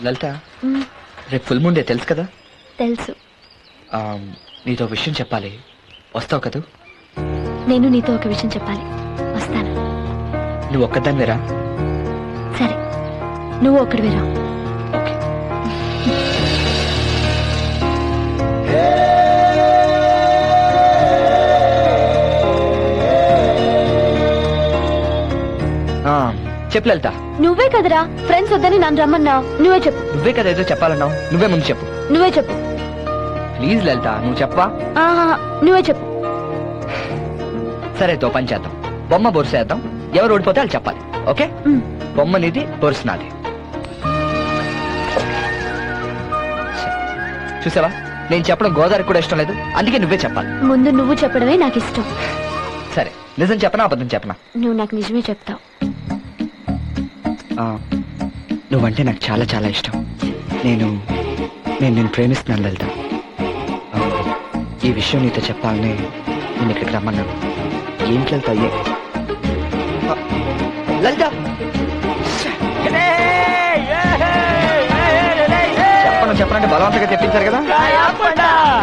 లలిత, రేపు full moon day తెలుసు కదా? తెలుసు. నీతో విషయం చెప్పాలి, వస్తావు కదూ? నేను నీతో ఒక విషయం చెప్పాలి, వస్తాను. నువ్వు ఒక్కదాన్ని రా. సరే, నువ్వు ఒక్కడివి రా. ఓకే. చెప్పు లలిత. నువ్వే కదరా ఫ్రెండ్స్ వద్దని నన్ను రమ్మన్నావు. నువ్వే చెప్పు. నువ్వే కదా ఏదో చెప్పాలన్నావు, నువ్వే ముందు చెప్పు. నువ్వే చెప్పు. ప్లీజ్ లలిత, నువ్వు చెప్పవా? నువ్వే చెప్పు. సరే, తో పని చేద్దాం. బొమ్మ బొరుసు వేద్దాం, ఎవరు ఓడిపోతే వాళ్ళు చెప్పాలి. ఓకే? బొమ్మ నీది, బొరుసు నాది. చూసావా, నేను చెప్పడం గోదావరికి కూడా ఇష్టం లేదు, అందుకే నువ్వే చెప్పాలి. ముందు నువ్వు చెప్పడమే నాకు ఇష్టం. సరే, నిజం చెప్పనా అబద్ధం చెప్పనా? నువ్వు నాకు నిజమే చెప్తావు. నువ్వంటే నాకు చాలా చాలా ఇష్టం. నేను నేను ప్రేమిస్తున్నాను లలిత. ఈ విషయం నీతో చెప్పాలని నేను ఇక్కడికి రమ్మన్నాను. ఏంటి లలిత? లలిత, చెప్పనంటే బలవంతంగా తెప్పించారు కదా.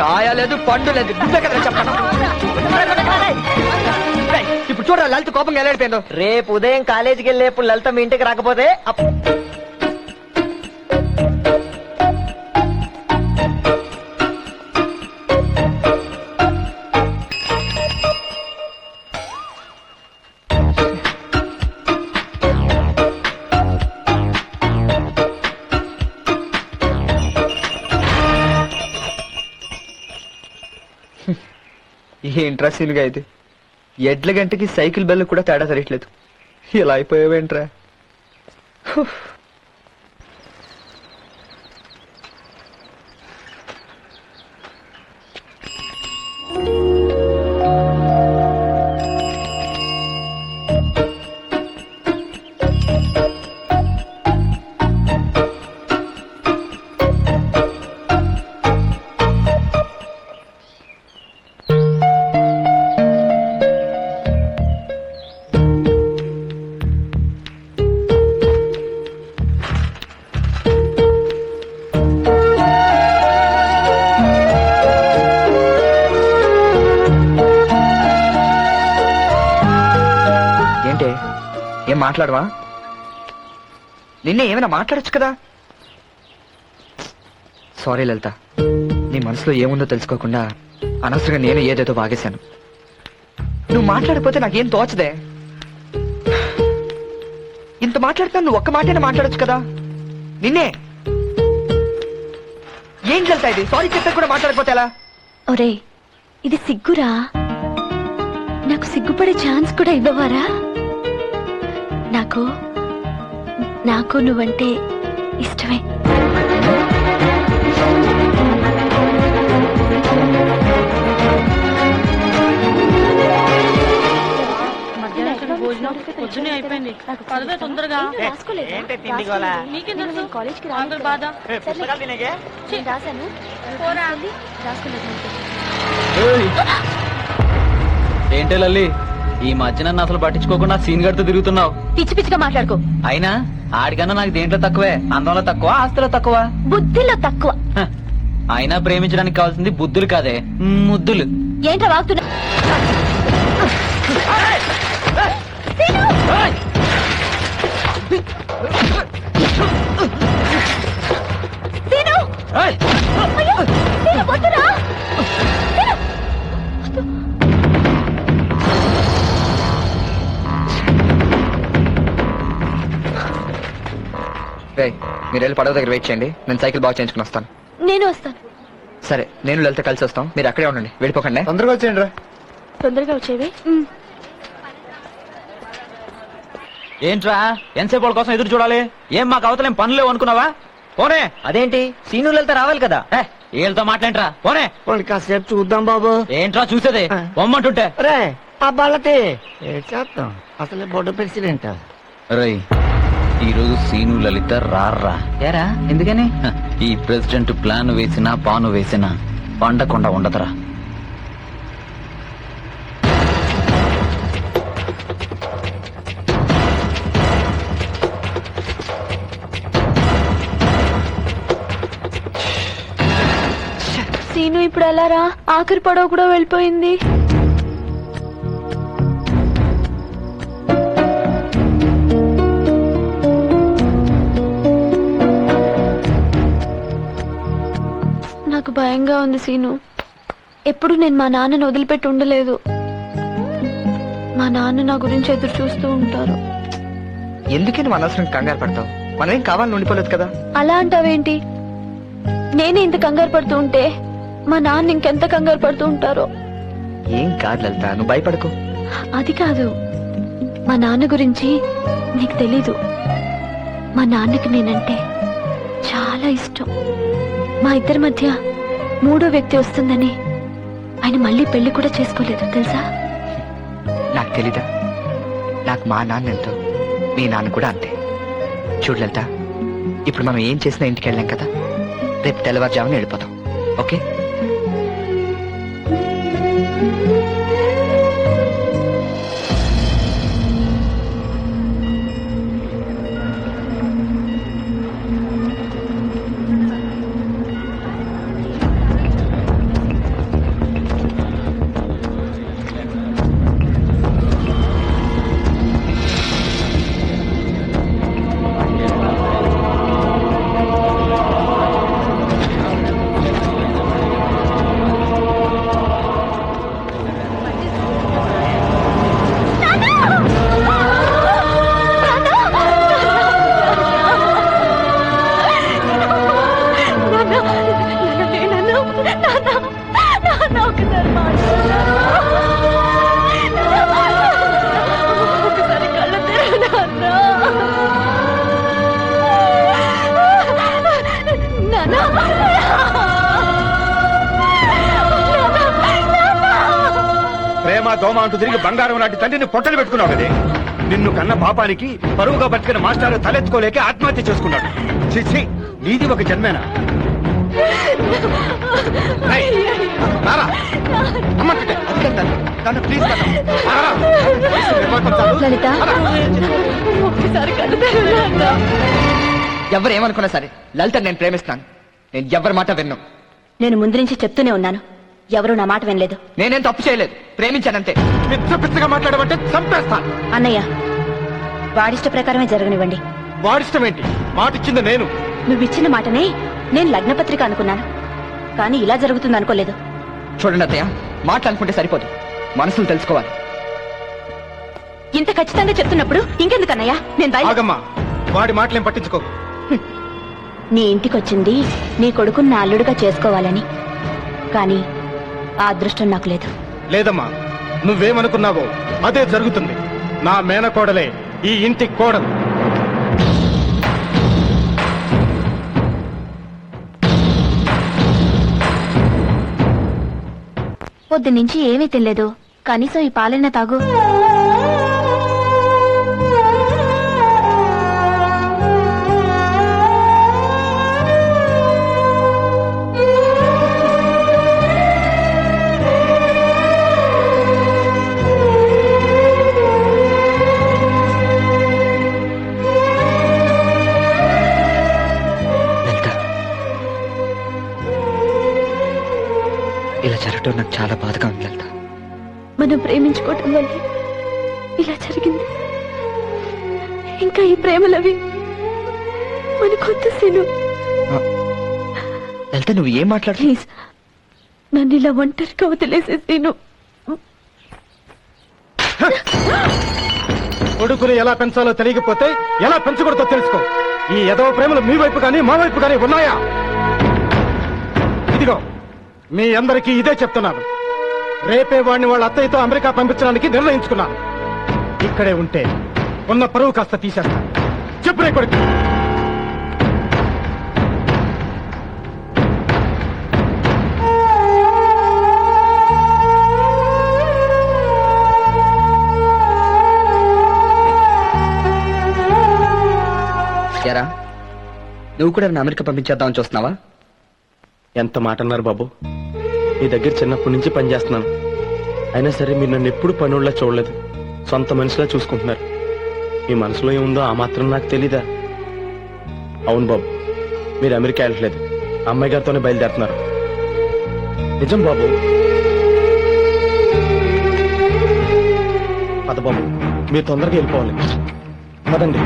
కాయ లేదు, పండు లేదు, కదా చెప్పను. ఇప్పుడు చూడ లలిత కోపంగా ఎలా అయిపోయిందో. రేపు ఉదయం కాలేజీకి వెళ్ళేప్పుడు లలిత మీ ఇంటికి రాకపోతే ఏంట్రా సీనుగా ఇది? ఎడ్ల గంటకి సైకిల్ బెల్లు కూడా తేడా తెలియట్లేదు. ఇలా అయిపోయావేంట్రా? ఏం మాట్లాడవా? నిన్నే ఏమైనా మాట్లాడచ్చు కదా. సారీ లలిత, నీ మనసులో ఏముందో తెలుసుకోకుండా అనవసరంగా నేను ఏదేదో బాగేశాను. నువ్వు మాట్లాడిపోతే నాకేం తోచదే. ఇంత మాట్లాడుతున్నా నువ్వు ఒక్క మాటైనా మాట్లాడచ్చు కదా. నిన్నే ఏం లలిత ఇది? సారీ చెప్పే కూడా మాట్లాడిపోతే ఎలా? ఒరే, ఇది సిగ్గురా. నాకు సిగ్గుపడే ఛాన్స్ కూడా ఇవ్వవారా? నాకు నువ్వంటే ఇష్టమే. ఏంటే లల్లి, ఈ మధ్య నన్ను అసలు పట్టించుకోకుండా సీన్ గడుతూ తిరుగుతున్నావు. పిచ్చి పిచ్చిగా మాట్లాడుకో. అయినా ఆడికన్నా నాకు దేంట్లో తక్కువే? అందంలో తక్కువ, ఆస్తిలో తక్కువ, బుద్ధిలో తక్కువ. అయినా ప్రేమించడానికి కావాల్సింది బుద్ధులు కాదే, ముద్దులు. ఏంట్రా వాగుతున్నా? మీరు వెళ్ళి పడవ దగ్గర వెయిట్ చేయండి, నేను సైకిల్ బాగా చేయించుకుని వస్తాను. నేను వస్తాను. సరే, నేను లలిత కలిసి వస్తాం, మీరు అక్కడే ఉండండి, వెళ్ళిపోకండి. తొందరగా వచ్చేయండి రా. తొందరగా వచ్చేవి. ఏంట్రా ఎంతసేపు వాళ్ళ కోసం ఎదురు చూడాలి? ఏం మాకు అవతలేం పనులేవు అనుకున్నావా? పోనే. అదేంటి, సీనులు వెళ్తే రావాలి కదా. వీళ్ళతో మాట్లాడరా, పోనే. కాసేపు చూద్దాం బాబు. ఏంట్రా చూసేది? పొమ్మంటుంటే రే ఆ బాలతే చేద్దాం. అసలే బోర్డు ప్రెసిడెంట్. రై, ఈ రోజు సీను లలిత రారా. ఏరా ఎందుకని? ఈ ప్రెసిడెంట్ ప్లాన్ వేసినా పాను వేసినా పండకుండా ఉండదురా. సీను ఇప్పుడు ఎలా రా? ఆఖరి పడవ కూడా వెళ్ళిపోయింది. నాకు భయంగా ఉంది సీను. ఎప్పుడు నేను మా నాన్నను వదిలిపెట్టి ఉండలేదు. మా నాన్న నా గురించి ఎదురు చూస్తూ ఉంటారు. ఎందుకే నువ్వు అనవసరం కంగారు పడతావు? మనం ఏం కావాలని ఉండిపోలేదు కదా. అలా అంటావేంటి? నేనే ఇంత కంగారు పడుతూ ఉంటే మా నాన్న ఇంకెంత కంగారు పడుతూ ఉంటారో. ఏం కాదు లలిత, నువ్వు భయపడకు. అది కాదు, మా నాన్న గురించి నీకు తెలీదు. మా నాన్నకి నేనంటే చాలా ఇష్టం. మా ఇద్దరి మధ్య మూడో వ్యక్తి వస్తుందని ఆయన మళ్ళీ పెళ్లి కూడా చేసుకోలేదు తెలుసా? నాకు తెలీదా? నాకు మా నాన్న ఎంతో, మీ నాన్న కూడా అంతే. చూడు లలిత, ఇప్పుడు మనం ఏం చేసినా ఇంటికి వెళ్ళాం కదా, రేపు తెల్లవారుజామున వెళ్ళిపోతాం. ఓకే? ప్రేమ దోమ అంటూ తిరిగి బంగారం లాంటి తండ్రిని పొట్టలు పెట్టుకున్నావు కదే. నిన్ను కన్న పాపానికి పరువుగా బతికిన మాస్టారు తలెత్తుకోలేక ఆత్మహత్య చేసుకున్నాడు. చిచ్చి, నీది ఒక జన్మేనా? రేయ్, రారా. అమ్మంటుంటే అందుకెళ్తాను. నన్ను ప్లీజ్ కట్టం. రారా. లలిత, ఎవరు ఏమనుకున్నా సరే లలిత నేను ప్రేమిస్తాను. నేను ఎవరి మాట విన్ను. నేను ముందు నుంచి చెప్తూనే ఉన్నాను, ఎవరు నా మాట వినలేదు. నేనేం తప్పు చేయలేదు, ప్రేమించానంతే. పిచ్చ పిచ్చగా మాట్లాడమంటే చంపేస్తాను. అన్నయ్య, వాడిష్ట ప్రకారమే జరగనివ్వండి. వాడిష్టం ఏంటి? మాటిచ్చింది నేను. నువ్విచ్చిన మాటనే నేను లగ్నపత్రిక అనుకున్నాను, కానీ ఇలా జరుగుతుంది అనుకోలేదు. చూడండి అత్తయ్య, మాట్లాడుకుంటే సరిపోదు, మనసులు తెలుసుకోవాలి. ఇంత ఖచ్చితంగా చెప్తున్నప్పుడు ఇంకెందుకన్నయ్యా నేను ఆగమ్మా, వాడి మాటలేం పట్టించుకో. నీ ఇంటికొచ్చింది నీ కొడుకుని నా అల్లుడుగా చేసుకోవాలని, కానీ ఆ అదృష్టం నాకు లేదు. లేదమ్మా, నువ్వేమనుకున్నావో అదే జరుగుతుంది. నా మేనకోడలే ఈ ఇంటి కోడలు. పొద్దున్నుంచి ఏమీ తినలేదు, కనీసం ఈ పాలైనా తాగు. ఇలా జరగటం నాకు చాలా బాధగా ఉంది లలిత. మనం ప్రేమించుకోవటం వల్లే ఇలా జరిగింది. ఇంకా ఈ ప్రేమలవి మనకొద్దు సీను. లలిత, నువ్వు ఏం మాట్లాడు? ప్లీజ్ నన్ను ఇలా ఒంటరిగా వదిలేసే సీను. కొడుకుని ఎలా పెంచాలో తెలియకపోతే ఎలా పెంచకూడదో తెలుసుకో. ఈ ఎదవ ప్రేమలు మీ వైపు కానీ మా వైపు కానీ ఉన్నాయా? ఇదిగో మీ అందరికీ ఇదే చెప్తున్నాను. రేపే వాడిని వాళ్ళ అత్తయ్యతో అమెరికా పంపించడానికి నిర్ణయించుకున్నాను. ఇక్కడే ఉంటే ఉన్న పరువు కాస్త తీసేస్తాను. చెప్పు రే కొడుకు. ఎరా, నువ్వు కూడా నన్ను అమెరికా పంపించేద్దామని చూస్తున్నావా? ఎంత మాట అన్నారు బాబు. మీ దగ్గర చిన్నప్పటి నుంచి పనిచేస్తున్నాను, అయినా సరే మీరు నన్ను ఎప్పుడు పనుల్లా చూడలేదు. సొంత మనిషిలా చూసుకుంటున్నారు. మీ మనసులో ఏముందో ఆ మాత్రం నాకు తెలీదా? అవును బాబు, మీరు అమెరికా వెళ్ళట్లేదు, అమ్మాయి గారితోనే బయలుదేరుతున్నారు. నిజం బాబు. పద బాబు, మీరు తొందరగా వెళ్ళిపోవాలి. పదండి.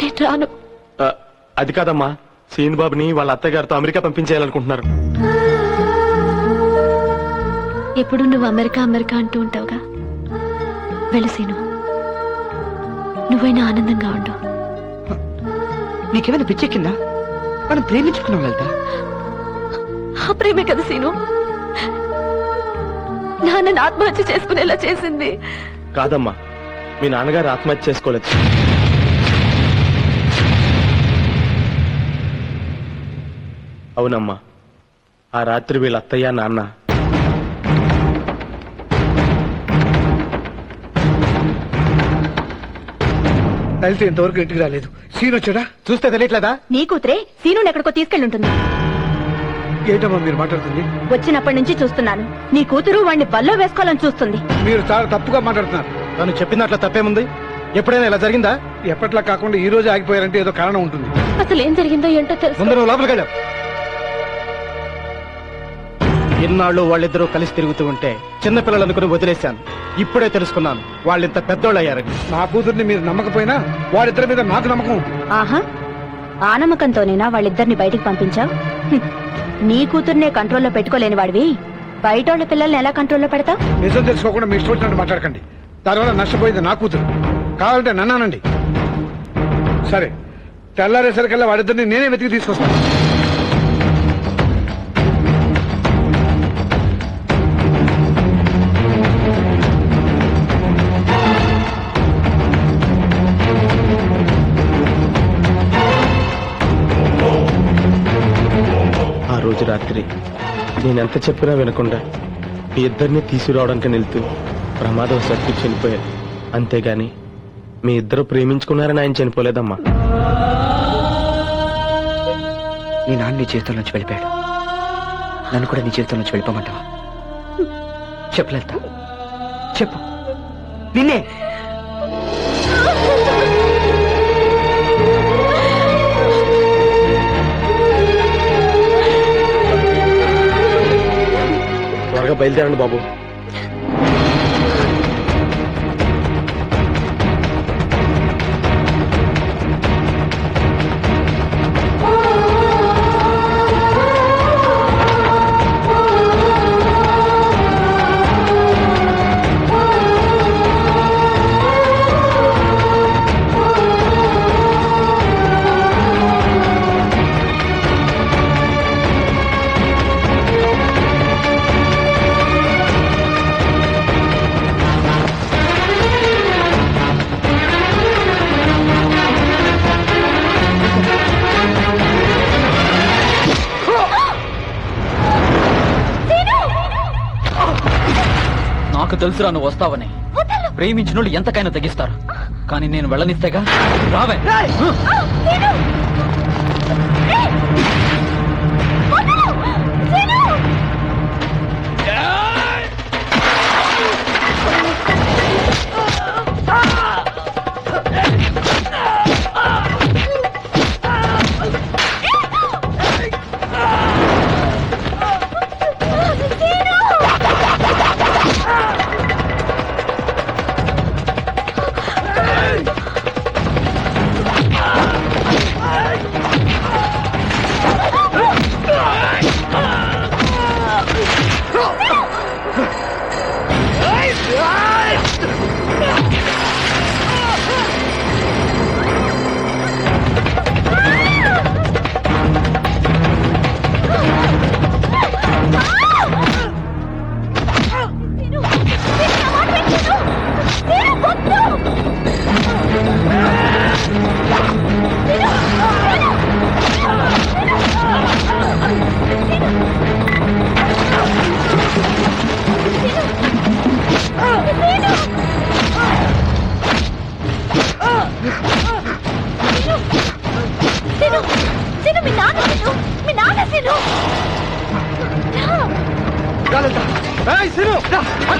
నేను రాను. అది కాదమ్మా, సీన్ బాబుని వాళ్ళ అత్తగారితో అమెరికా పంపించేయాలనుకుంటున్నారు. ఎప్పుడు నువ్వు అమెరికా అమెరికా అంటూ ఉంటావుగా. వెళసీను, నువ్వైనా ఆనందంగా ఉండు. నీకేమైనా పిచ్చెక్కిందా? మనం ప్రేమించుకున్నాం లలిత. ఆ ప్రేమే కదా సీను నాన్నని ఆత్మహత్య చేసుకునేలా చేసింది. కాదమ్మా, మీ నాన్నగారు ఆత్మహత్య చేసుకోలేదు. అవునమ్మా, ఆ రాత్రి వీళ్ళ అత్తయ్య నాన్న లలిత ఇంతవరకు ఇంటికి రాలేదు. సీన్ వచ్చాడా? చూస్తే తెలియట్లేదా? నీ కూతురే సీను ఎక్కడికో తీసుకెళ్ళుంటుంది. ఏంటమ్మా మీరు మాట్లాడుతుంది? వచ్చినప్పటి నుంచి చూస్తున్నాను. నీ కూతురు వాడిని బల్లో వేసుకోవాలని చూస్తుంది. మీరు చాలా తప్పుగా మాట్లాడుతున్నారు. తను చెప్పినట్లు తప్పేముంది? ఎప్పుడైనా ఇలా జరిగిందా? ఎప్పట్లా కాకుండా ఈ రోజు ఆగిపోయారంటే ఏదో కారణం ఉంటుంది. అసలు ఏం జరిగిందో ఏంటో తెలుసు. ముందు నువ్వు లోపలికి వెళ్ళావు. ఇన్నాళ్ళు వాళ్ళిద్దరూ కలిసి తిరుగుతూ ఉంటే చిన్నపిల్లలు అనుకుని వదిలేశాను. ఇప్పుడే తెలుసుకున్నాను వాళ్ళింత పెద్దోళ్ళు అయ్యారని. నా కూతుర్ని మీరు నమ్మకపోయినా వారిద్దరి మీద నాకు నమ్మకం ఉంది. ఆహా, ఆ నమ్మకంతోనేనా వాళ్ళిద్దరిని బయటికి పంపించావు? నీ కూతుర్నే కంట్రోల్లో పెట్టుకోలేని వాడివి బయటోళ్ళ పిల్లల్ని ఎలా కంట్రోల్లో పెడతావు? నిజం తెలుసుకోకుండా మీ ఇష్టం మాట్లాడకండి. దానివల్ల నష్టపోయింది నా కూతురు. కావాలంటే నన్నానండి. సరే, తెల్లారేసరికల్లా వాడిద్దరిని నేనే వెతికి తీసుకొస్తాను. ఆ రోజు రాత్రి నేనెంత చెప్పినా వినకుండా మీ ఇద్దరిని తీసుకురావడానికి వెళ్తూ ప్రమాదవశాత్తు చనిపోయారు. అంతేగాని మీ ఇద్దరు ప్రేమించుకున్నారని ఆయన చనిపోలేదమ్మా. నీ నాన్న నీ జీవితం నుంచి వెళ్ళిపోయాడు. నన్ను కూడా నీ జీవితం నుంచి వెళ్ళిపోమంటావా? చెప్పు లలిత, చెప్పు. నిన్నే. త్వరగా బయలుదేరండి బాబు. నాకు తెలుసురా నువ్వు వస్తావని. ప్రేమించిన వాళ్ళు ఎంతకైనా తెగిస్తారు, కానీ నేను వెళ్ళనిస్తేగా. రావే.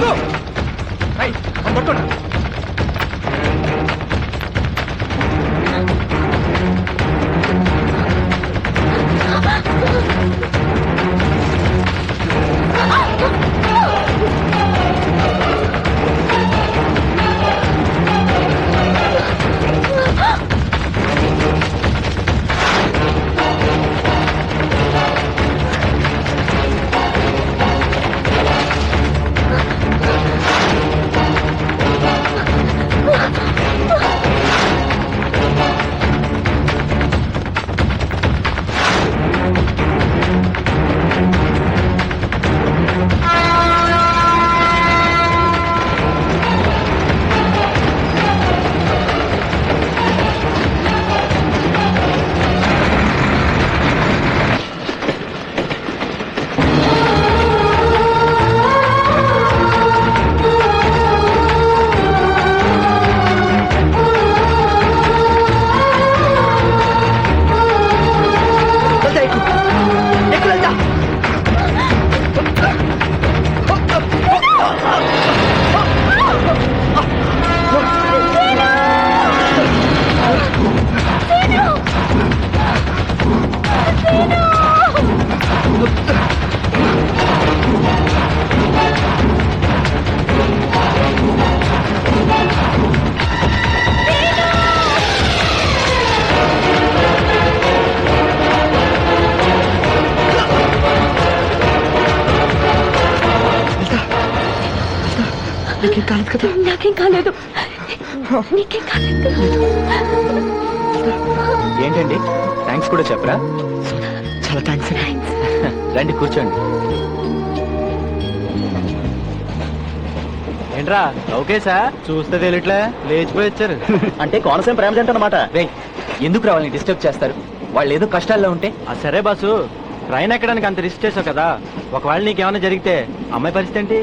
ఆగు! ఏయ్, నన్ను పట్టుకోండి. లలిత, ఎక్కు. ఎక్కు, లలిత. నీకేం కాలేదు కదా? నాకేం కాలేదు. నీకేం కాలేదు. ఏంటండి థ్యాంక్స్ కూడా చెప్పరా? చాలా థ్యాంక్స్ అండి. రండి కూర్చోండి. ఏంట్రా ఓకేసా? చూస్తే తెలియట్లే లేచిపోయి వచ్చారు. అంటే కోనసీమ ప్రేమ జంట అన్నమాట. రే ఎందుకు రావాలని డిస్టర్బ్ చేస్తారు? వాళ్ళు ఏదో కష్టాల్లో ఉంటే. సరే బాసు, ట్రైన్ ఎక్కడానికి అంత రిస్క్ చేసావు కదా, ఒకవేళ నీకేమైనా జరిగితే అమ్మాయి పరిస్థితి ఏంటి?